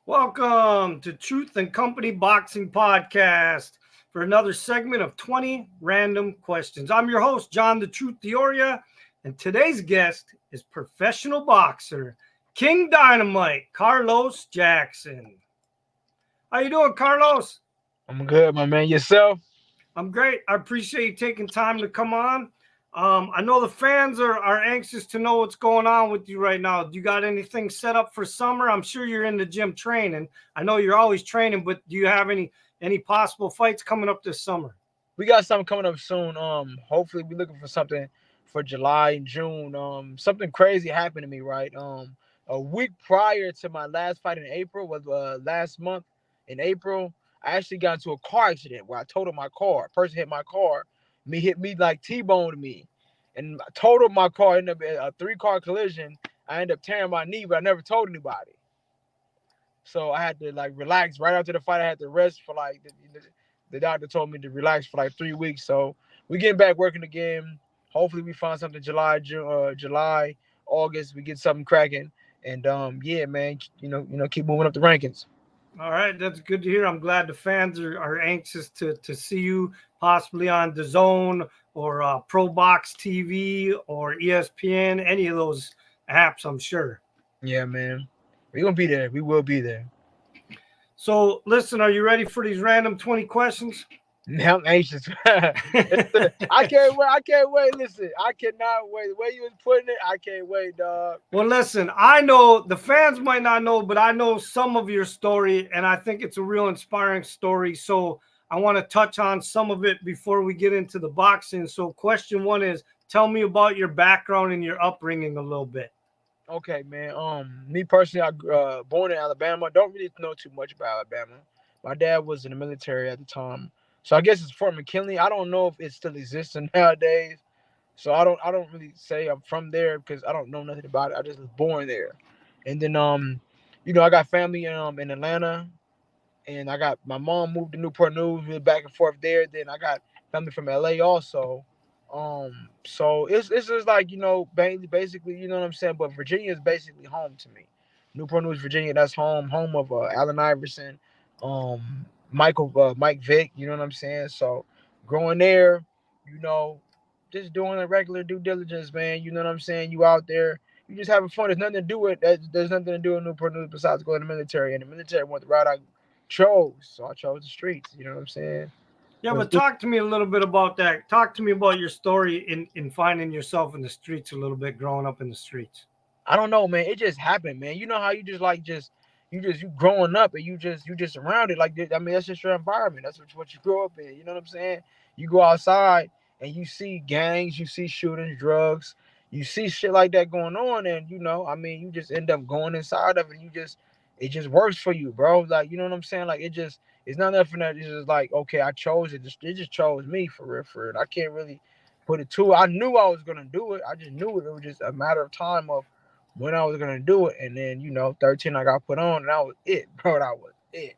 Welcome to Truth and Company Boxing Podcast for another segment of 20 random questions. I'm your host, John the Truth Dioria, and today's guest is professional boxer, King Dynamite, Carlos Jackson. How you doing, Carlos? I'm good, my man. Yourself? I'm great. I appreciate you taking time to come on. I know the fans are anxious to know what's going on with you right now. Do you got anything set up for summer? I'm sure you're in the gym training. I know you're always training, but do you have any possible fights coming up this summer? We got something coming up soon. Hopefully we're looking for something for July and June. Something crazy happened to me, right? A week prior to my last fight in April was last month in April. I actually got into a car accident where I totaled my car. A person hit my car. Me hit me like T-boned me, and I totaled my car. Ended up in a three-car collision. I ended up tearing my knee, but I never told anybody. So I had to like relax right after the fight. I had to rest for like the doctor told me to relax for like 3 weeks. So we getting back working again. Hopefully we find something July, June, July, August. We get something cracking. And yeah, man, keep moving up the rankings. All right, that's good to hear. I'm glad the fans are anxious to see you possibly on the Zone or Pro Box TV or ESPN, any of those apps, I'm sure. Yeah, man, we gonna be there. We will be there. So, listen, are you ready for these random 20 questions? Now I'm anxious. I can't wait. I can't wait. Listen, I cannot wait. The way you was putting it, I can't wait, dog. Well, listen, I know the fans might not know, but I know some of your story, and I think it's a real inspiring story. So, I want to touch on some of it before we get into the boxing. So, question one is tell me about your background and your upbringing a little bit. Okay, man. Me personally, I born in Alabama. Don't really know too much about Alabama. My dad was in the military at the time, so I guess it's Fort McKinley. I don't know if it still exists nowadays. So I don't really say I'm from there because I don't know nothing about it. I just was born there, and then I got family in Atlanta, and I got my mom moved to Newport News, we went back and forth there. Then I got family from LA also. So it's just like basically you know what I'm saying. But Virginia is basically home to me. Newport News, Virginia, that's home of Allen Iverson, Mike Vick. You know what I'm saying. So growing there, you know, just doing a regular due diligence, man. You know what I'm saying. You out there. You just having fun. There's nothing to do with. There's nothing to do in Newport News besides going to the military. And the military went the route I chose, so I chose the streets. You know what I'm saying? Yeah, But but talk to me a little bit about that. Talk to me about your story in finding yourself in the streets a little bit, growing up in the streets. I don't know, man. It just happened, man. You know how you just like you growing up and you just around it. Like I mean, that's just your environment. That's what you grow up in. You know what I'm saying? You go outside and you see gangs, you see shootings, drugs, you see shit like that going on, and I mean, you just end up going inside of it. And it just works for you, bro. Like you know what I'm saying? Like it's not nothing that it's just like okay, I chose it. It just chose me for real, for it. I can't really put it to it. I knew I was gonna do it. I just knew it. It was just a matter of time of when I was gonna do it, and then 13 I got put on, and that was it, bro. That was it.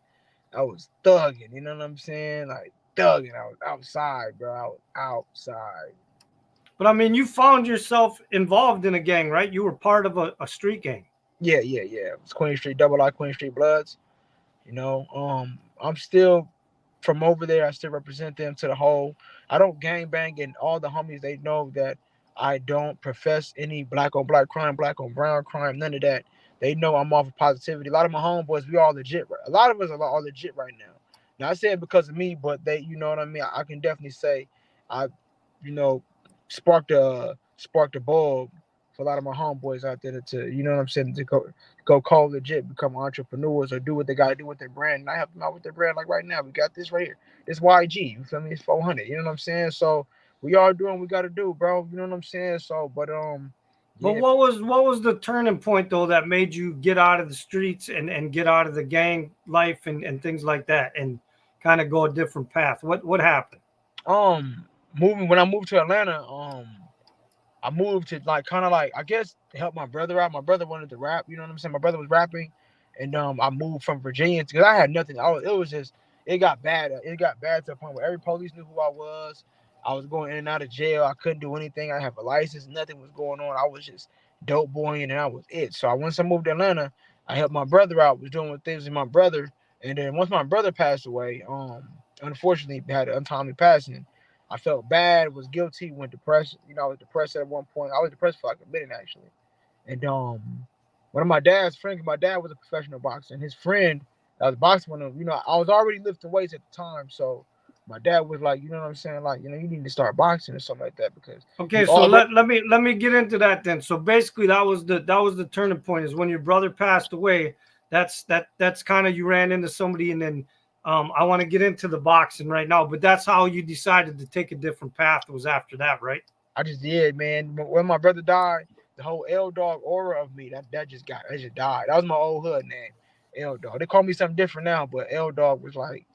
I was thugging, you know what I'm saying? Like thugging. I was outside, bro. I was outside. But I mean, you found yourself involved in a gang, right? You were part of a street gang. Yeah, yeah, yeah. It was Queen Street, Double I, Queen Street Bloods. I'm still from over there. I still represent them to the whole. I don't gang bang, and all the homies they know that I don't profess any black on black crime, black on brown crime, none of that. They know I'm off of positivity. A lot of my homeboys, we all legit. A lot of us are all legit right now. Not saying because of me, but they, you know what I mean. I can definitely say, I, you know, sparked a bulb for a lot of my homeboys out there to you know what I'm saying, to go call legit, become entrepreneurs or do what they gotta do with their brand. And I help them out with their brand. Like right now, we got this right here. This YG. You feel me? It's 400. You know what I'm saying? So we are doing what we gotta do, bro. You know what I'm saying? So, but But yeah. what was the turning point though that made you get out of the streets and get out of the gang life and things like that and kind of go a different path? What happened? Moving when I moved to Atlanta, I moved to like kind of like I guess to help my brother out. My brother wanted to rap. You know what I'm saying? My brother was rapping, and I moved from Virginia because I had nothing. It was just it got bad. It got bad to the point where every police knew who I was. I was going in and out of jail. I couldn't do anything. I have a license. Nothing was going on. I was just dope boying, and I was it. So once I moved to Atlanta, I helped my brother out, was doing things with my brother, and then once my brother passed away, unfortunately had an untimely passing. I felt bad, was guilty, went depressed. I was depressed at one point. I was depressed for like a minute actually, and one of my dad's friends, my dad was a professional boxer, and his friend that was boxing with him, I was already lifting weights at the time, so my dad was like, you know what I'm saying, like, you need to start boxing or something like that because Okay, you so already. let me get into that then. So basically, that was the turning point. Is when your brother passed away. That's kind of, you ran into somebody, and then I want to get into the boxing right now. But that's how you decided to take a different path. Was after that, right? I just did, man. When my brother died, the whole L Dog aura of me that just died. That was my old hood name, L Dog. They call me something different now, but L Dog was like,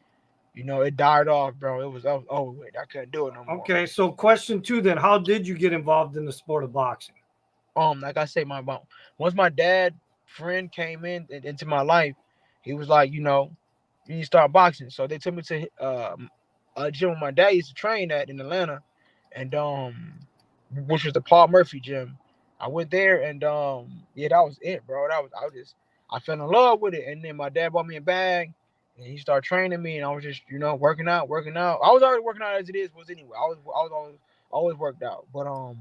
it died off, bro. I was over with. I couldn't do it no more. Okay, so question two then: how did you get involved in the sport of boxing? Like I say, once my dad friend came into my life, he was like, you need to start boxing. So they took me to a gym my dad used to train at in Atlanta, and which was the Paul Murphy gym. I went there, and yeah, that was it, bro. I fell in love with it, and then my dad bought me a bag, and he started training me, and I was just working out. I was already working out as it was anyway. I was always worked out, but because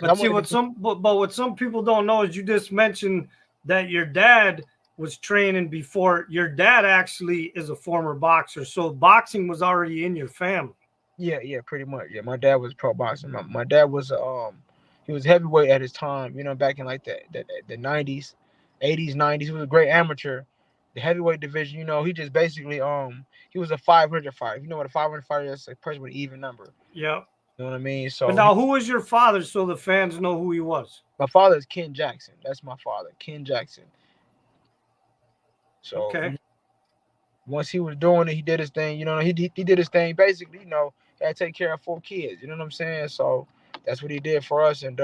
But I see, wanted to what be. what some people don't know is you just mentioned that your dad was training before. Your dad actually is a former boxer, so boxing was already in your family. Yeah, pretty much. Yeah, my dad was pro boxing. My dad was he was heavyweight at his time. Back in like the 90s, 80s, 90s. He was a great amateur. The heavyweight division. He just basically he was a 500 fighter. You know what a 500 fighter is? A person with an even number. Yeah. You know what I mean? But So now, who was your father, so the fans know who he was? my father is Ken Jackson. That's my father, Ken Jackson. So Okay. once he was doing it, he did his thing. He did his thing. Basically, he had to take care of 4 kids. You know what I'm saying? So that's what he did for us, and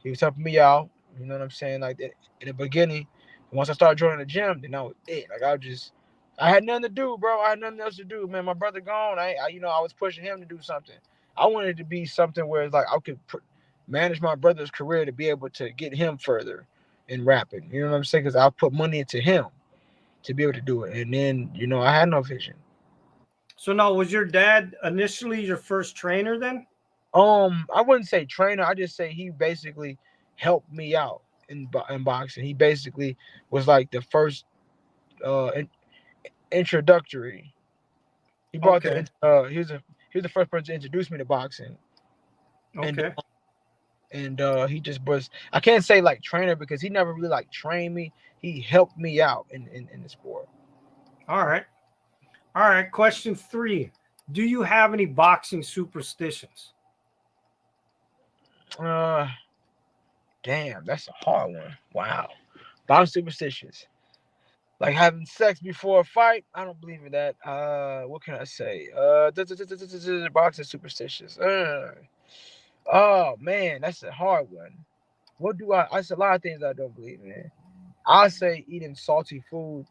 he was helping me out. You know what I'm saying? Like that in the beginning. Once I started joining the gym, then that was it. Like I had nothing to do, bro. I had nothing else to do, man. My brother gone. I was pushing him to do something. I wanted to be something where it's like I could manage my brother's career to be able to get him further in rapping. You know what I'm saying? Because I put money into him to be able to do it. And then, I had no vision. So now, was your dad initially your first trainer then? I wouldn't say trainer. I just say he basically helped me out in boxing. He basically was like the first introductory. He brought Okay. he was the first person to introduce me to boxing, and Okay. he just was. I can't say like trainer because he never really like trained me. He helped me out in the sport. All right. All right. Question three: do you have any boxing superstitions? Uh, Damn, that's a hard one. Wow, but I'm superstitious. Like having sex before a fight, I don't believe in that. What can I say? Boxing superstitious. Oh man, that's a hard one. What do I? That's a lot of things I don't believe in. I say eating salty food,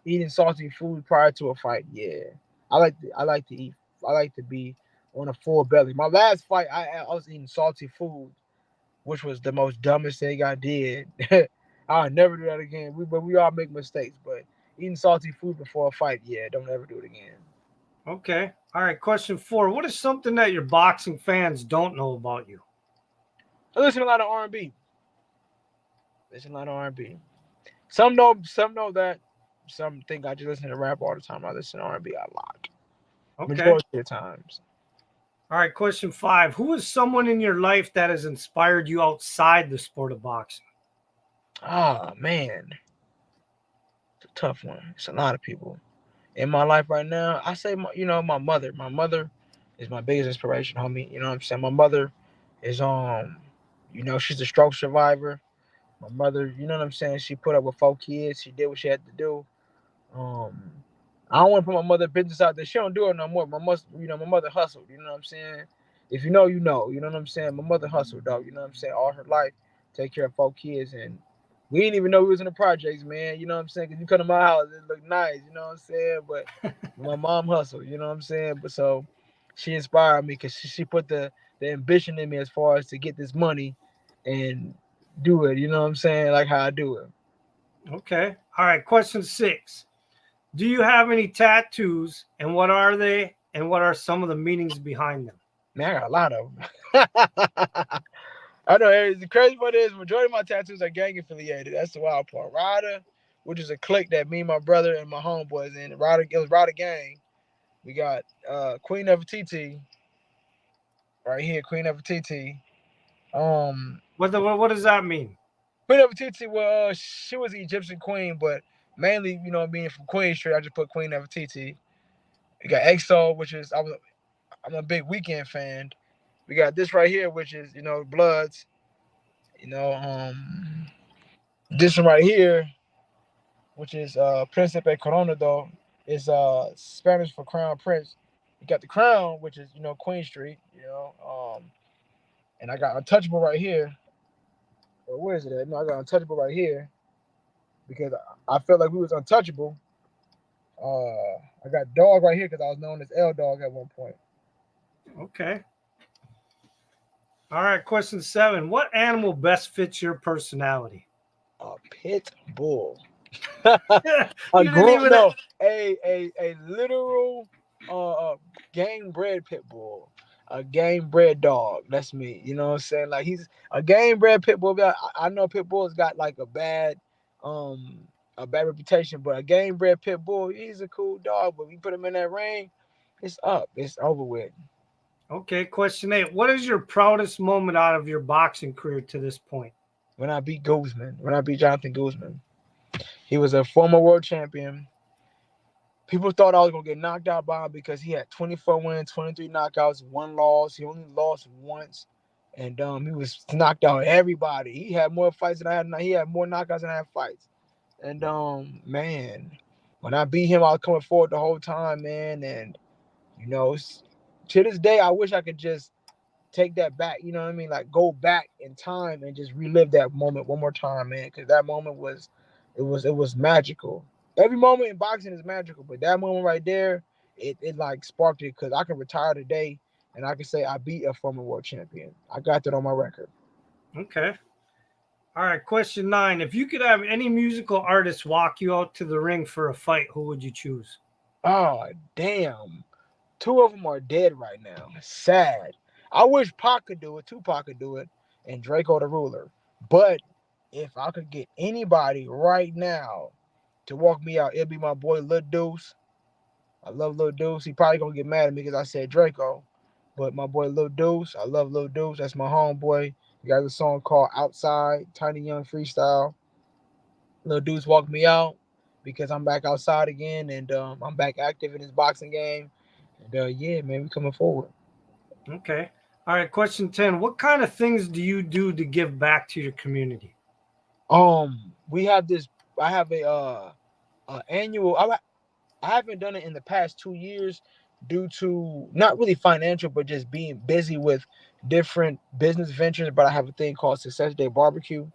eating salty food prior to a fight. Yeah, I like to eat. I like to be on a full belly. My last fight, I was eating salty food, which was the most dumbest thing I did. I'll never do that again. But we all make mistakes. But eating salty food before a fight, yeah, don't ever do it again. Okay. All right. Question four: what is something that your boxing fans don't know about you? I listen to a lot of R&B. Listen to a lot of R&B. Some know that. Some think I just listen to rap all the time. I listen to R&B a lot. Okay. Majority of the times. All right. Question five: who is someone in your life that has inspired you outside the sport of boxing? Oh man, it's a tough one. It's a lot of people in my life right now. I say, my mother. My mother is my biggest inspiration, homie. You know what I'm saying? My mother is she's a stroke survivor. My mother, you know what I'm saying? She put up with 4 kids. She did what she had to do. Um, I don't want to put my mother business out there. She don't do it no more. My mother hustled. You know what I'm saying? If you know, you know. You know what I'm saying? My mother hustled, dog. You know what I'm saying? All her life, take care of 4 kids, and we didn't even know we was in the projects, man. You know what I'm saying? Cause you come to my house, it look nice. You know what I'm saying? But my mom hustled. You know what I'm saying? But so she inspired me because she put the ambition in me as far as to get this money and do it. You know what I'm saying? Like how I do it. Okay. All right. Question 6. Do you have any tattoos, and what are they, and what are some of the meanings behind them? Man, I got a lot of them. I know the crazy part is majority of my tattoos are gang affiliated. That's the wild part. Ryder, which is a clique that me, my brother, and my homeboys in. Ryder, it was Ryder Gang. We got Queen of TT right here, Queen of TT. What does that mean? Queen of TT, well, she was the Egyptian queen, but mainly, being from Queen Street, I just put Queen of TT. We got EXO, which is I'm a big Weekend fan. We got this right here, which is Bloods. You know, this one right here, which is Príncipe Coronado, is Spanish for Crown Prince. You got the Crown, which is Queen Street. And I got Untouchable right here. Or where is it at? No, I got Untouchable right here because I felt like we was untouchable. I got Dog right here because I was known as L Dog at one point. Okay. All right. Question 7. What animal best fits your personality? A pit bull. You A didn't grown even. no, a literal game bred pit bull. A game bred dog. That's me. You know what I'm saying? Like he's a game bred pit bull. I know pit bulls got like um a bad reputation, but a game bred pit bull, he's a cool dog. But we put him in that ring, it's up. It's over with. Okay. Question 8. What is your proudest moment out of your boxing career to this point? When I beat Guzman, when I beat Jonathan Guzman. He was a former world champion. People thought I was gonna get knocked out by him because he had 24 wins, 23 knockouts, one loss. He only lost once, and he was knocked out everybody. He had more fights than I had. He had more knockouts than I had fights. And man, when I beat him, I was coming forward the whole time, man. And to this day, I wish I could just take that back. You know what I mean? Like go back in time and just relive that moment one more time, man. Because that moment it was magical. Every moment in boxing is magical, but that moment right there, it like sparked it because I can retire today and I can say I beat a former world champion. I got that on my record. Okay. All right. Question 9. If you could have any musical artist walk you out to the ring for a fight, who would you choose? Oh damn, two of them are dead right now. Sad. I wish Pac could do it. Tupac could do it, and Draco the Ruler. But if I could get anybody right now to walk me out, it'd be my boy Lil Deuce. I love Lil Deuce. He probably gonna get mad at me because I said Draco. But my boy Lil Deuce, I love Lil Deuce. That's my homeboy. He got a song called Outside, Tiny Young Freestyle. Lil Deuce walked me out because I'm back outside again and I'm back active in this boxing game. And yeah, man, we coming forward. Okay. All right. Question 10. What kind of things do you do to give back to your community? We have this. I have a annual. I haven't done it in the past 2 years due to not really financial, but just being busy with different business ventures. But I have a thing called Success Day Barbecue,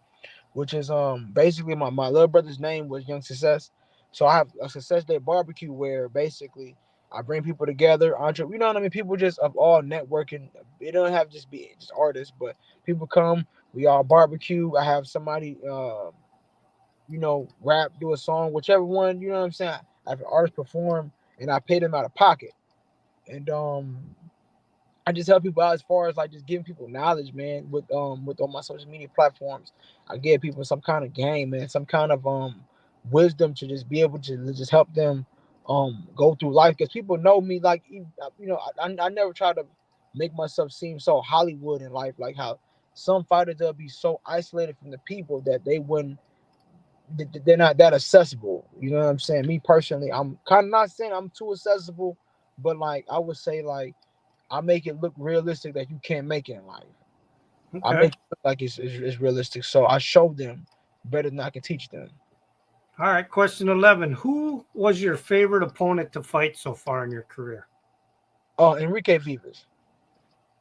which is basically my little brother's name was Young Success. So I have a Success Day Barbecue where basically I bring people together, you know what I mean? People just of all networking. It don't have to just be just artists, but people come, we all barbecue. I have somebody rap, do a song, whichever one, you know what I'm saying? I have an artist perform and I pay them out of pocket. And I just help people out as far as like just giving people knowledge, man, with on my social media platforms. I give people some kind of game, man, some kind of wisdom to just be able to just help them go through life because people know me like I never try to make myself seem so Hollywood in life like how some fighters they'll be so isolated from the people that they're not that accessible. You know what I'm saying? Me personally, I'm kind of not saying I'm too accessible, but like I would say like I make it look realistic that you can't make it in life. I Okay. make it look like it's realistic. So I show them better than I can teach them. All right. Question 11. Who was your favorite opponent to fight so far in your career? Oh, Enrique Vivas,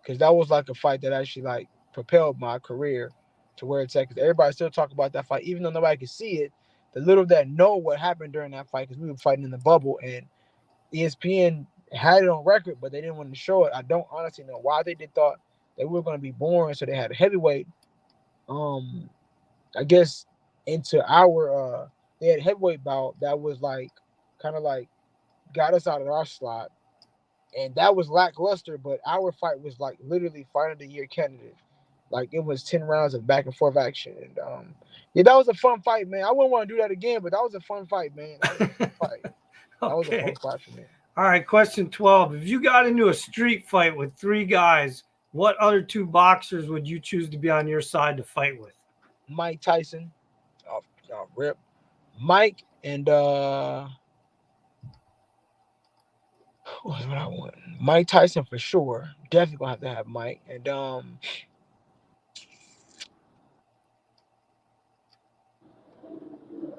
because that was like a fight that actually like propelled my career to where it's at. Because everybody still talk about that fight, even though nobody can see it. The little that know what happened during that fight, because we were fighting in the bubble, and ESPN had it on record, but they didn't want to show it. I don't honestly know why they did thought they were going to be boring, so they had a heavyweight. Um, I guess into our they had heavyweight bout that was like kind of like got us out of our slot, and that was lackluster. But our fight was like literally fight of the year candidate. Like it was 10 rounds of back and forth action, and yeah, that was a fun fight, man. I wouldn't want to do that again, but that was a fun fight, man. That was a fun fight. That was a fun Okay. fight for me. All right. Question 12. If you got into a street fight with 3 guys, what other 2 boxers would you choose to be on your side to fight with? Mike Tyson, rip, Mike, and who was what I want? Mike Tyson for sure. Definitely gonna have to have Mike, and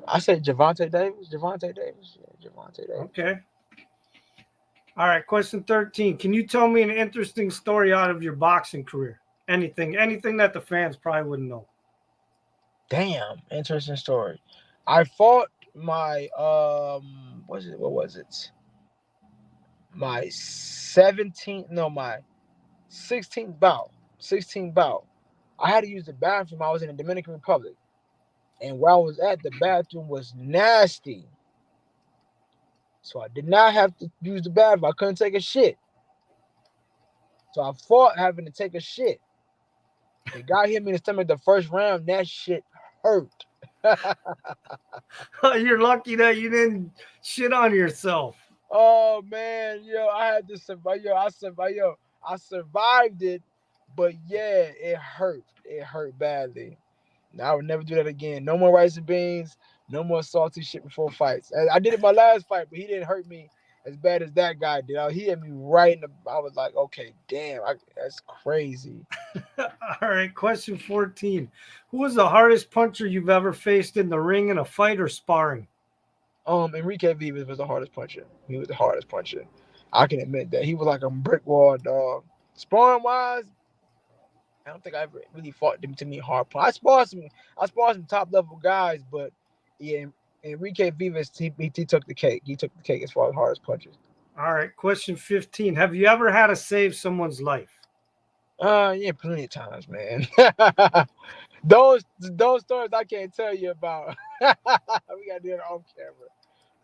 I said Javante Davis. Javante Davis. Yeah, Javante Davis. Okay. All right. Question 13. Can you tell me an interesting story out of your boxing career? Anything that the fans probably wouldn't know. Damn, interesting story. I fought my what was it? My 17th, no, my 16th bout. 16th bout. I had to use the bathroom. I was in the Dominican Republic. And where I was at, the bathroom was nasty. So I did not have to use the bathroom. I couldn't take a shit. So I fought having to take a shit. The guy hit me in the stomach the first round. That shit hurt. You're lucky that you didn't shit on yourself. Oh man, I had to survive. I survived it, but yeah, it hurt. It hurt badly. Now I would never do that again. No more rice and beans. No more salty shit before fights. I did it my last fight, but he didn't hurt me as bad as that guy did. He hit me right in the. I was like, okay, damn, that's crazy. All right, question 14. Who was the hardest puncher you've ever faced in the ring in a fight or sparring? Enrique Vivas was the hardest puncher. He was the hardest puncher. I can admit that. He was like a brick wall dog. Sparring wise, I don't think I ever really fought them to me hard. I sparred some top level guys, but yeah, Enrique Vivas he took the cake. He took the cake as far as hardest punches. All right, question 15. Have you ever had to save someone's life? Yeah, plenty of times, man. those stories I can't tell you about. We gotta do it on camera.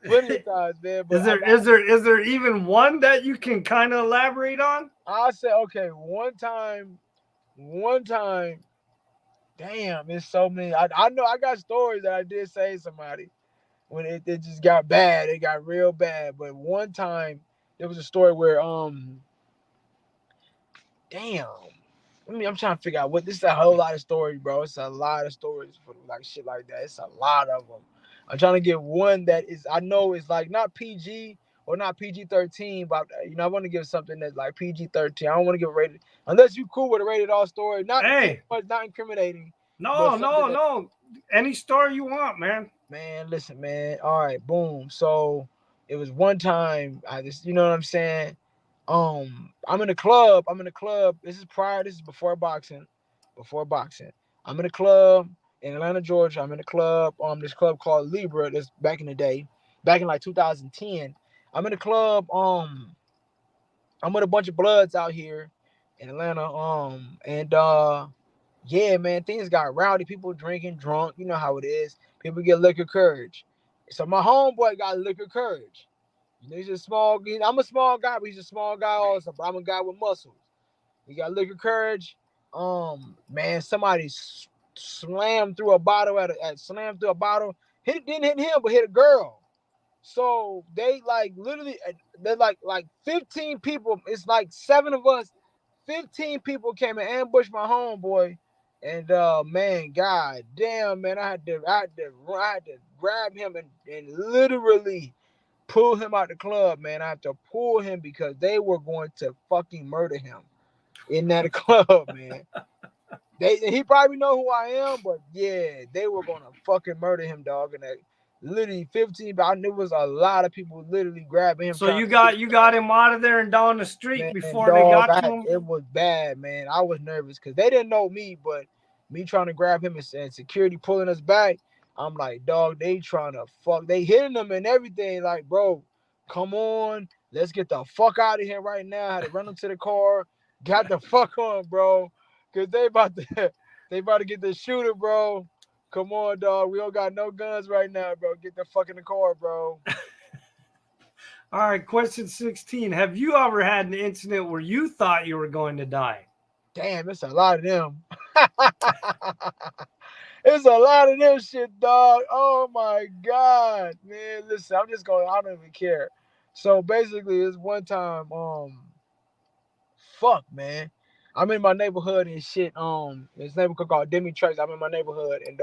Plenty of times, man. But is there even one that you can kind of elaborate on? I said, okay, one time. Damn, it's so many. I know I got stories that I did save somebody when it just got bad. It got real bad. But one time there was a story where damn. I'm trying to figure out this is a whole lot of stories, bro. It's a lot of stories for like shit like that. It's a lot of them. I'm trying to get one that is I know is like not PG or not PG-13, but I want to give something that's like PG-13. I don't want to give a rated unless you cool with a rated R story. Not incriminating. No. Any story you want, man. Man, listen, man. All right, boom. So it was one time I just, you know what I'm saying? I'm in a club. This is before boxing. I'm in a club in Atlanta, Georgia. I'm in a club, this club called Libra. That's back in the day, back in like 2010. I'm in a club. I'm with a bunch of bloods out here in Atlanta. Yeah, man, things got rowdy. People drinking, drunk. You know how it is. People get liquor courage. So my homeboy got liquor courage. He's a small. I'm a small guy, but he's a small guy also. But I'm a guy with muscles. He got liquor courage. Man, somebody slammed through a bottle didn't hit him, but hit a girl. So they like literally, they're like 15 people. It's like 7 of us. 15 people came and ambushed my homeboy. And man, god damn, man, I had to grab him and literally pull him out the club, man. I have to pull him because they were going to fucking murder him in that club, man. He probably know who I am, but yeah, they were gonna fucking murder him, dog. And that literally 15, but I knew it was a lot of people literally grabbing him. So you got him out of there and down the street, man, before they got to him? It was bad, man. I was nervous because they didn't know me, but me trying to grab him and security pulling us back. I'm like, dog, they trying to fuck. They hitting them and everything. Like, bro, come on. Let's get the fuck out of here right now. I had to run them to the car. Got the fuck on, bro. Because they about to get the shooter, bro. Come on, dog. We don't got no guns right now, bro. Get the fuck in the car, bro. All right, question 16. Have you ever had an incident where you thought you were going to die? Damn, it's a lot of them. It's a lot of them shit, dog. Oh my god, man. Listen, I'm just going. I don't even care. So basically, it's one time. Fuck, man. I'm in my neighborhood and shit. This neighborhood called Demi Trace. I'm in my neighborhood and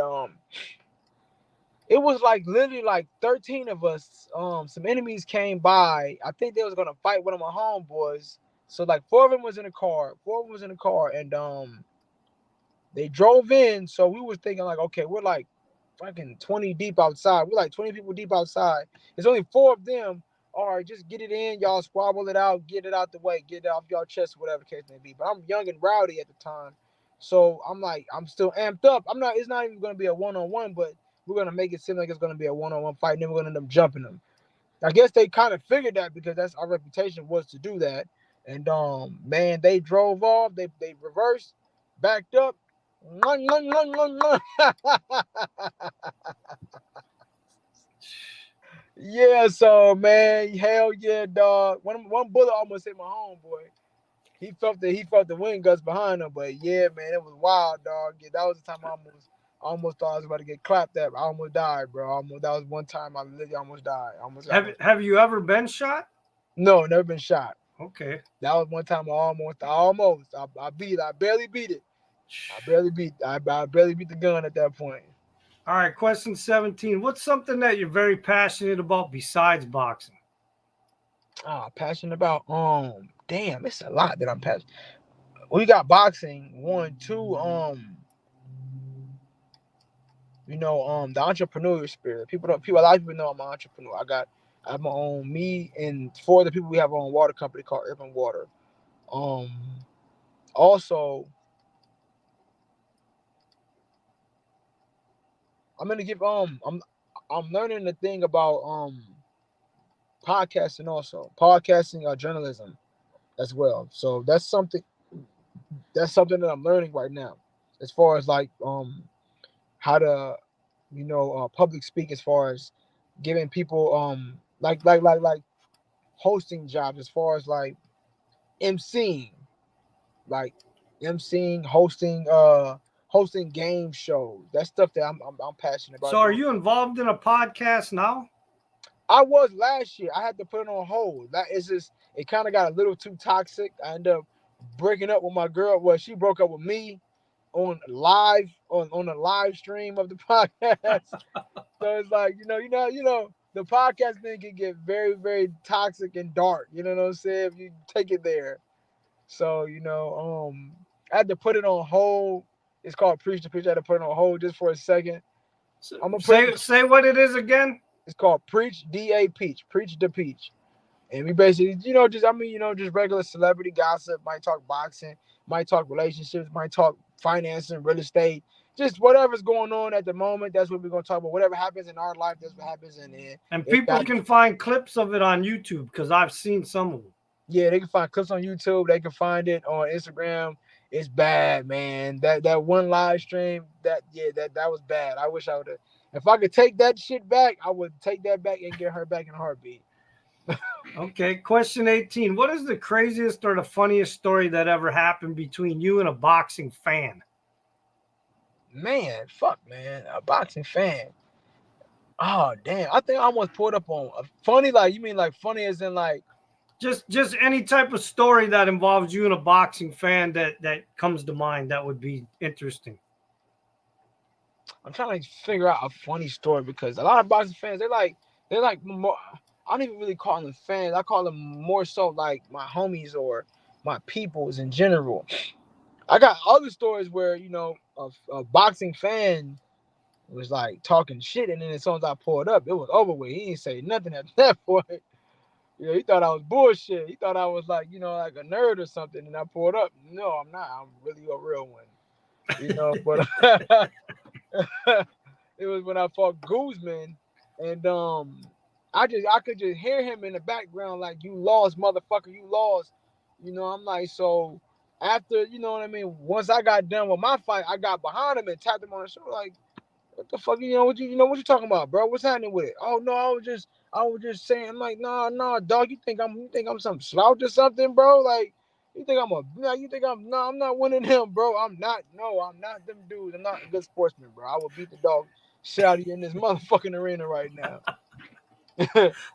it was like literally like 13 of us. Some enemies came by. I think they was gonna fight one of my homeboys. So like four of them was in the car. And they drove in. So we was thinking like, okay, we're like fucking 20 deep outside. We're like 20 people deep outside. There's only four of them. All right, just get it in. Y'all squabble it out. Get it out the way. Get it off y'all chest, whatever the case may be. But I'm young and rowdy at the time. So I'm like, I'm still amped up. It's not even going to be a one-on-one, but we're going to make it seem like it's going to be a one-on-one fight. And then we're going to end up jumping them. I guess they kind of figured that because that's our reputation was to do that. And man, they drove off. They reversed, backed up. Yeah, so man, hell yeah, dog. One bullet almost hit my homeboy. He felt the wind gusts behind him, but yeah, man, it was wild, dog. Yeah, that was the time I almost thought I was about to get clapped at. I almost died, bro. That was one time I literally almost died. Have you ever been shot? No, never been shot. Okay. That was one time I barely beat it. I barely beat the gun at that point. All right, question 17. What's something that you're very passionate about besides boxing? Passionate about damn, it's a lot that I'm passionate. We got boxing, 1, 2, the entrepreneurial spirit. A lot of people know I'm an entrepreneur. I have my own, me and 4 other people, we have our own water company called Urban Water. Also, I'm gonna give I'm learning the thing about podcasting also. Podcasting journalism as well. So that's something that I'm learning right now. As far as like how to public speak, as far as giving people like hosting jobs, as far as like emceeing, like hosting game shows. That's stuff that I'm passionate about. So are you involved in a podcast now? I was last year. I had to put it on hold. That is just, it kind of got a little too toxic. I ended up breaking up with my girl. Well, she broke up with me on the live stream of the podcast. So it's like, the podcast thing can get very, very toxic and dark. You know what I'm saying? If you take it there. So, I had to put it on hold. It's called Preach to Preach. I had to put it on hold just for a second. I'm gonna say what it is again. It's called Preach Preach to Peach. And we basically, just regular celebrity gossip, might talk boxing, might talk relationships, might talk financing, real estate, just whatever's going on at the moment. That's what we're going to talk about. Whatever happens in our life, that's what happens in it. And people can find clips of it on YouTube because I've seen some of them. Yeah, they can find clips on YouTube. They can find it on Instagram. It's bad, man. That one live stream, that was bad. I wish I would have. If I could take that shit back, I would take that back and get her back in a heartbeat. Okay, question 18. What is the craziest or the funniest story that ever happened between you and a boxing fan? Man, a boxing fan. Oh, damn. I think I almost pulled up on a funny, like, you mean like funny as in like. Just any type of story that involves you and a boxing fan that comes to mind that would be interesting. I'm trying to figure out a funny story because a lot of boxing fans, they're like more. I don't even really call them fans. I call them more so like my homies or my peoples in general. I got other stories where a boxing fan was like talking shit, and then as soon as I pulled up, it was over with. He didn't say nothing at that point. He thought I was bullshit. He thought I was like like a nerd or something. And I pulled up. No, I'm not. I'm really a real one. But it was when I fought Guzman, and I could just hear him in the background like, "You lost, motherfucker, you lost." I'm like, so after, once I got done with my fight, I got behind him and tapped him on the shoulder like, What the fuck? What you talking about, bro? What's happening with it? Oh no, I was just saying. I'm like, nah, dog. You think I'm some slouch or something, bro? Like, you think I'm not one of them, bro. I'm not them dudes. I'm not a good sportsman, bro. I will beat the dog shit out of you in this motherfucking arena right now.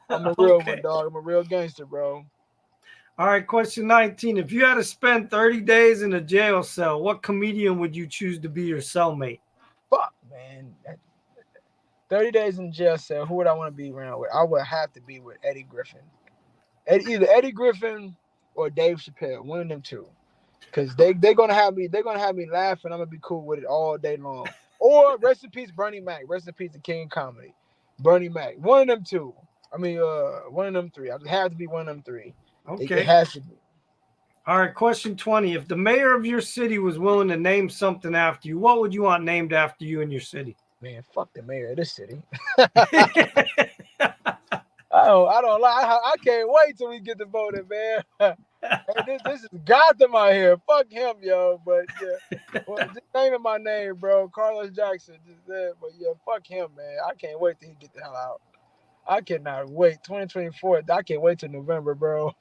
I'm a real one, dog. I'm a real gangster, bro. All right, question 19. If you had to spend 30 days in a jail cell, what comedian would you choose to be your cellmate? Fuck, man. 30 days in jail cell, who would I want to be around with? I would have to be with Eddie Griffin. Either Eddie Griffin or Dave Chappelle, one of them two. Cause they're gonna have me laughing. I'm gonna be cool with it all day long. Or rest in peace, Bernie Mac. Rest in peace, the king of comedy. Bernie Mac. One of them two. I mean, one of them three. I have to be one of them three. Okay. It has to be. All right, question 20. If the mayor of your city was willing to name something after you, what would you want named after you in your city? Man, fuck the mayor of this city. I don't lie. I can't wait till we get to voting, man. Hey, this is Gotham out here. Fuck him, yo. But yeah, well, just naming my name, bro. Carlos Jackson. Just that. But yeah, fuck him, man. I can't wait till he get the hell out. I cannot wait. 2024. I can't wait till November, bro.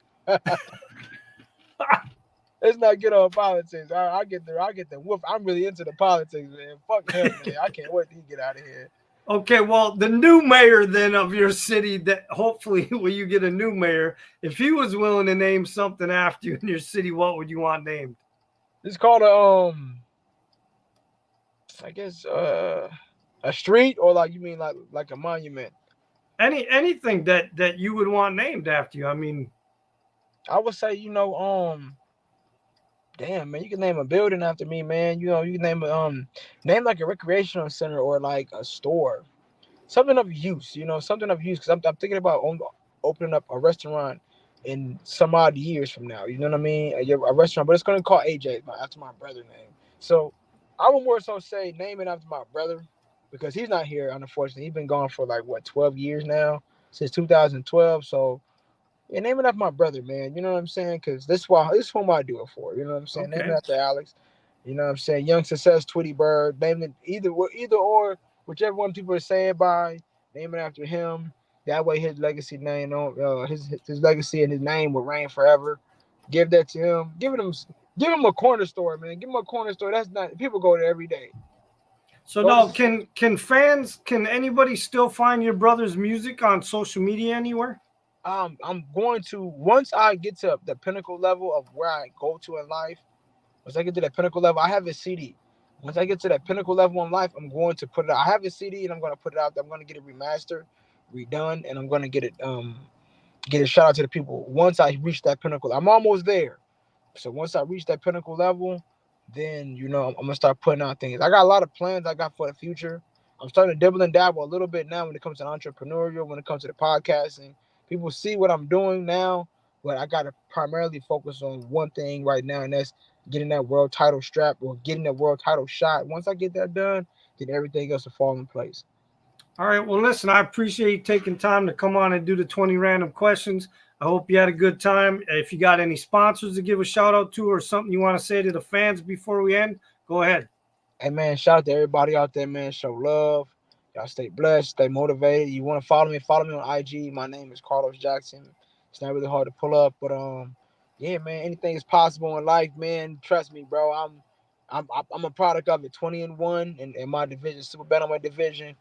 Let's not get on politics. I get the whoop. I'm really into the politics, man. Fuck him, man. I can't wait till he get out of here. Okay, well, the new mayor then of your city, that hopefully when you get a new mayor, if he was willing to name something after you in your city, what would you want named? It's called I guess a street, or like you mean like a monument. Anything that you would want named after you. I mean, I would say, damn, man, you can name a building after me, man. You can name like a recreational center or like a store, something of use. Something of use. Because I'm thinking about opening up a restaurant in some odd years from now. You know what I mean? A restaurant, but it's gonna call AJ after my brother's name. So I would more so say name it after my brother, because he's not here, unfortunately. He's been gone for 12 years now, since 2012. So yeah, name it after my brother, man. You know what I'm saying? Because this is whom I do it for. You know what I'm saying? Okay. Name it after Alex. You know what I'm saying? Young Success, Tweety Bird. Name it either or, whichever one people are saying by. Name it after him. That way, his legacy name, his legacy and his name will reign forever. Give that to him. Give him a corner store, man. Give him a corner store. That's not, people go there every day. So now, can anybody still find your brother's music on social media anywhere? I'm going to, once I get to the pinnacle level of where I go to in life, once I get to that pinnacle level, I have a CD. Once I get to that pinnacle level in life, I'm going to put it out. I have a CD and I'm going to put it out there. I'm going to get it remastered, redone, and I'm going to get a shout out to the people. Once I reach that pinnacle, I'm almost there. So once I reach that pinnacle level, then, I'm going to start putting out things. I got a lot of plans I got for the future. I'm starting to dibble and dabble a little bit now when it comes to entrepreneurial, when it comes to the podcasting. People see what I'm doing now, but I got to primarily focus on one thing right now, and that's getting that world title strap or getting that world title shot. Once I get that done, then everything else will fall in place. All right. Well, listen, I appreciate you taking time to come on and do the 20 random questions. I hope you had a good time. If you got any sponsors to give a shout out to or something you want to say to the fans before we end, go ahead. Hey, man, shout out to everybody out there, man. Show love. Y'all stay blessed, stay motivated. You want to follow me on IG. My name is Carlos Jackson. It's not really hard to pull up, but yeah, man, anything is possible in life, man. Trust me, bro. I'm a product of it. 20-1 in my division, super bad on my division.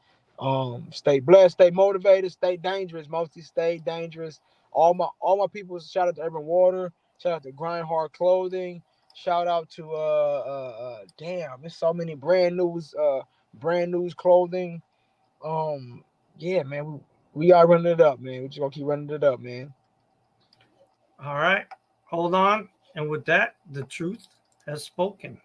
Stay blessed, stay motivated, stay dangerous. Mostly stay dangerous. All my people, shout out to Urban Water, shout out to Grind Hard Clothing, shout out to damn, there's so many brand news clothing. Yeah, man, we are running it up, man. We just gonna keep running it up, man. All right, hold on. And with that, the truth has spoken.